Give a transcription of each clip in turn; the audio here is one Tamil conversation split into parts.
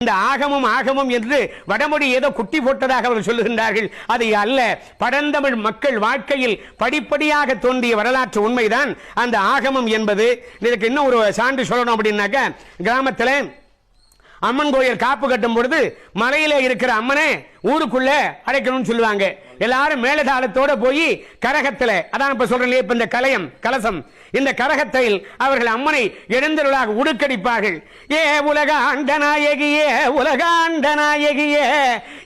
இந்த ஆகமம் ஆகமம் என்று வடமொழி ஏதோ குட்டி போட்டதாக அவர் சொல்லுகின்றார்கள். அது அல்ல. பழந்தமிழ் மக்கள் வாழ்க்கையில் படிப்படியாக தோன்றிய வரலாற்று உண்மைதான் அந்த ஆகமம் என்பது. இதற்கு இன்னும் ஒரு சான்று சொல்லணும் அப்படின்னாக்க, கிராமத்தில் அம்மன் கோயில் காப்பு கட்டும் பொழுது மலையில இருக்கிற அம்மனை ஊருக்குள்ள அடைக்கணும்னு சொல்லுவாங்க. எல்லாரும் மேலதாளத்தோட போய் கரகத்தில், அதான் இப்ப சொல்றேன், இப்ப இந்த கலயம் கலசம், இந்த கரகத்தில் அவர்கள் அம்மனை எழுந்தருளாக உடுக்கடிப்பார்கள். ஏ உலக ஆண்டநாயகியே, உலக ஆண்டநாயகியே,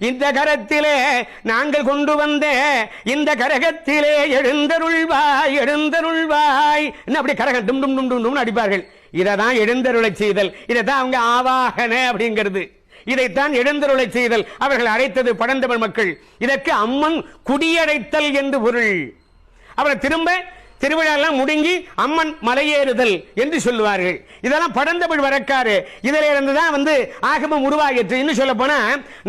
இந்த கரத்திலே நாங்கள் கொண்டு வந்த இந்த கரகத்திலே எழுந்தருள்வாய் எழுந்தருள்வாய். அப்படி கரகம் டும் டும் டும் டும் அடிப்பார்கள். இதைதான் எழுந்தருளை செய்தல். இதைத்தான் அவங்க ஆவாகன அப்படிங்கிறது. இதைத்தான் எழுந்தருளை செய்தல். அவர்கள் அழைத்தது பழந்தமிழ் மக்கள். இதற்கு அம்மன் குடியடைத்தல் என்று பொருள். அவரை திரும்ப திருவிழாலாம் முடுங்கி அம்மன் மலையேறுதல் என்று சொல்லுவார்கள். இதெல்லாம் பழந்தமிழ் வரக்காறு. இதில் இருந்துதான் ஆகமம் உருவாகிற்று. இன்னும் சொல்ல போனா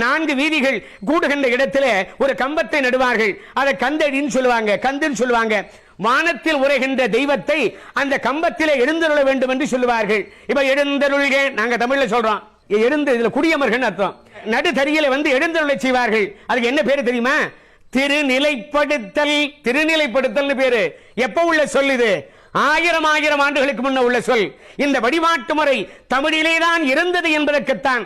4 வீதிகள் கூடுகின்ற இடத்துல ஒரு கம்பத்தை நடுவார்கள். அதை கந்தடின்னு சொல்லுவாங்க, கந்துன்னு சொல்லுவாங்க. வானத்தில் உரைகின்ற தெய்வத்தை அந்த கம்பத்திலே எழுந்தருள வேண்டும் என்று சொல்லுவார்கள். இப்ப எழுந்தருள்க நாங்க தமிழ்ல சொல்றோம். எழுந்து இதுல குடியமர்கள் அர்த்தம். நடுதறியில எழுந்தருளை செய்வார்கள். அதுக்கு என்ன பேரு தெரியுமா? திருநிலைப்படுத்தல். திருநிலைப்படுத்தல் பேரு. எப்ப உள்ள சொல் இது? 1000 ஆண்டுகளுக்கு முன்ன உள்ள சொல். இந்த வழிபாட்டு முறை தமிழிலேதான் இருந்தது என்பதற்குத்தான்